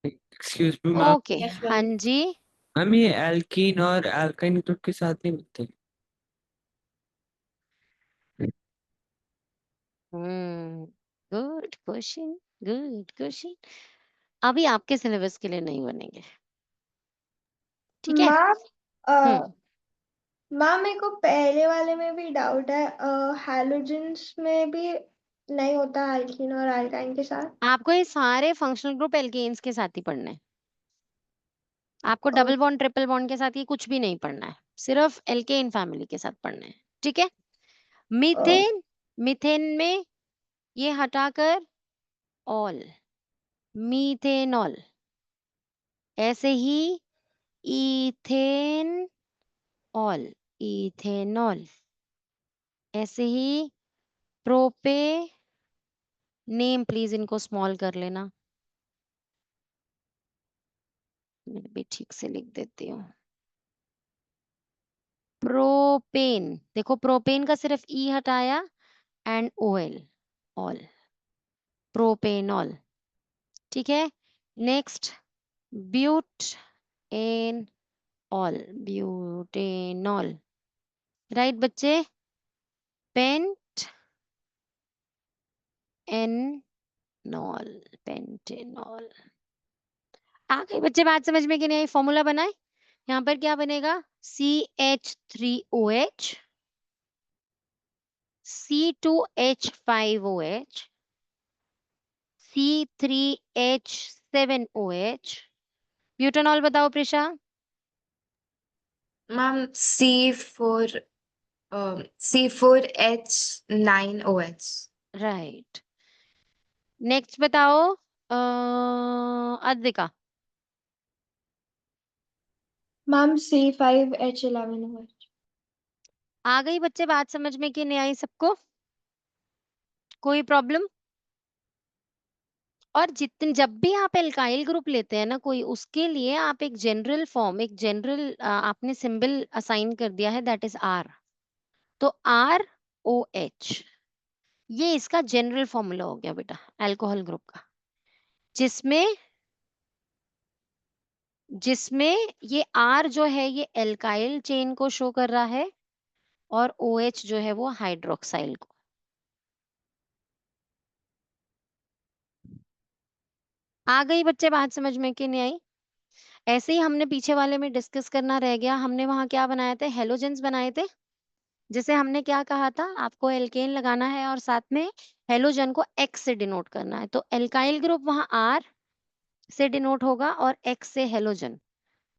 Excuse me ma'am. Okay, Yes, हाँ ma'am. जी। मैम ये एल्कीन और एल्काइन ग्रुप के साथ नहीं बनते। Good question, good question. अभी आपके सिलेबस के लिए नहीं बनेंगे, ठीक है? मैम हम्म मैम मेरे को पहले वाले में भी डाउट है, हैलोजेंस में भी नहीं होता एल्कीन और एल्काइन के साथ। आपको ये सारे फंक्शनल ग्रुप एल्केन्स के साथ ही पढ़ने हैं। आपको डबल बॉन्ड ट्रिपल बॉन्ड के साथ ये कुछ भी नहीं पढ़ना है, सिर्फ एल्केन फैमिली के साथ पढ़ना है, ठीक है? मीथेन, मीथेन में ये हटाकर ऑल, मीथेनॉल। ऐसे ही इथेन ऑल, इथेनॉल। ऐसे ही प्रोपे, नेम प्लीज इनको स्मॉल कर लेना, मैं भी ठीक से लिख देती हूँ। प्रोपेन, देखो प्रोपेन का सिर्फ ई हटाया एंड OL, ऑल, प्रोपेनॉल। ठीक है। Next but ane ol, butanol. Right बच्चे? Pent anol, pentanol. आ गई बच्चे बात समझ में कि नहीं? फॉर्मूला बनाए, यहाँ पर क्या बनेगा? CH3OH, C2H5OH, C3H7OH। ब्यूटेनॉल बताओ Prisha. Ma'am, C4H9OH. Right. Next बताओ अद्विका। Ma'am C5H11OH। आ गई बच्चे बात समझ में कि नहीं आई सबको? कोई प्रॉब्लम? और जितने जब भी आप एल्काइल ग्रुप लेते हैं ना कोई, उसके लिए आप एक जनरल फॉर्म, एक जनरल आपने सिंबल असाइन कर दिया है, दैट इज आर। तो ROH, ये इसका जनरल फॉर्मूला हो गया बेटा एल्कोहल ग्रुप का, जिसमें जिसमें ये R जो है ये एल्काइल चेन को शो कर रहा है और OH जो है वो हाइड्रोक्साइल को। आ गई बच्चे बात समझ में कि नहीं आई? ऐसे ही हमने पीछे वाले में डिस्कस करना रह गया। हमने वहां क्या बनाए थे? हेलोजेंस बनाए थे, जिसे हमने क्या कहा था? आपको एल्केन लगाना है और साथ में हेलोजन को X से डिनोट करना है। तो एल्काइल ग्रुप वहां R से डिनोट होगा और X से halogen.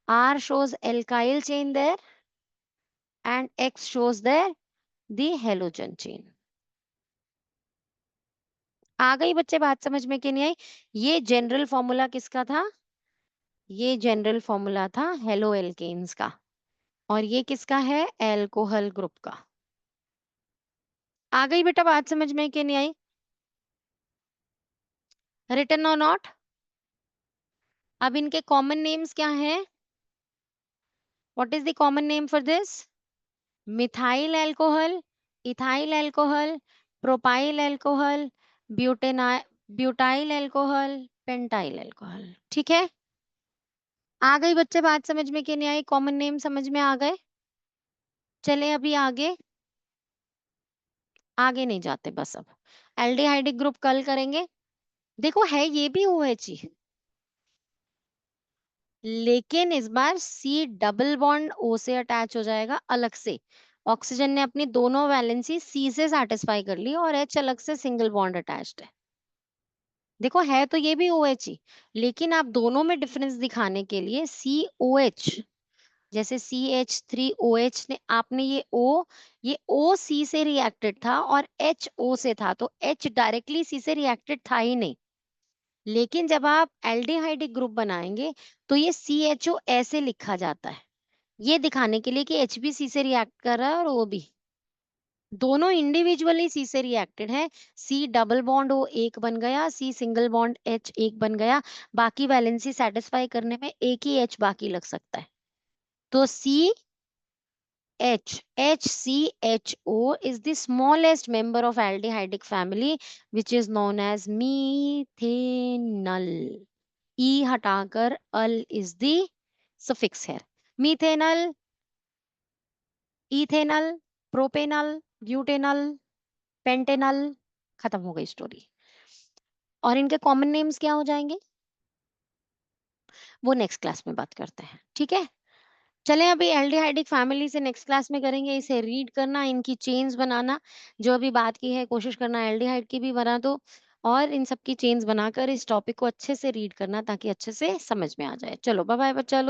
R shows alkyl chain there and X shows there the halogen chain. आ गई बच्चे बात समझ में कि नहीं आई? ये जनरल फॉर्मूला किसका था? ये जनरल फॉर्मूला था हेलो एल्केन्स का, और ये किसका है? एल्कोहल ग्रुप का। आ गई बेटा बात समझ में कि नहीं आई? रिटन और नॉट? अब इनके कॉमन नेम्स क्या हैं? What is the common name for this? Methyl alcohol, ethyl alcohol, propyl alcohol, butyl alcohol, pentyl alcohol. ठीक है, आ गई बच्चे बात समझ में कि नहीं आई? कॉमन नेम समझ में आ गए? चले अभी आगे आगे नहीं जाते बस। अब एल्डिहाइडिक ग्रुप कल करेंगे। देखो है ये भी OH ही, लेकिन इस बार C डबल बॉन्ड O से अटैच हो जाएगा अलग से। ऑक्सीजन ने अपनी दोनों वैलेंसी C से सैटिस्फाई कर ली और H अलग से सिंगल बॉन्ड अटैच्ड है। देखो है तो ये भी OH ही, लेकिन आप दोनों में डिफरेंस दिखाने के लिए COH, जैसे CH3OH ने आपने ये O C से रिएक्टेड था और H O से था, तो H डायरेक्टली C से रिएक्टेड था ही नहीं। लेकिन जब आप एल्डिहाइडिक ग्रुप बनाएंगे तो ये CHO ऐसे लिखा जाता है, ये दिखाने के लिए कि H भी C से रिएक्ट कर रहा है और O भी। दोनों इंडिविजुअली C से रिएक्टेड है। C डबल बॉन्ड O एक बन गया, C सिंगल बॉन्ड H एक बन गया। बाकी वैलेंसी सेटिस्फाई करने में एक ही H बाकी लग सकता है। तो HCHO is the smallest member of aldehydic family, which is known as methanol. E हटाकर अल is the suffix here. Methanol, ethanol, propanol, butanol, Pantanal, खत्म हो गई स्टोरी। और इनके कॉमन नेम्स क्या हो जाएंगे वो नेक्स्ट क्लास में बात करते हैं। ठीक है, चलें अभी एल्डिहाइडिक फैमिली से नेक्स्ट क्लास में करेंगे। इसे रीड करना, इनकी चेन्स बनाना, जो अभी बात की है कोशिश करना एल्डिहाइड की भी बना दो, और इन सब की चेन्स बनाकर इस टॉपिक को अच्छे से रीड करना ताकि अच्छे से समझ में आ जाए। चलो बाय बाय बच्चा लोग।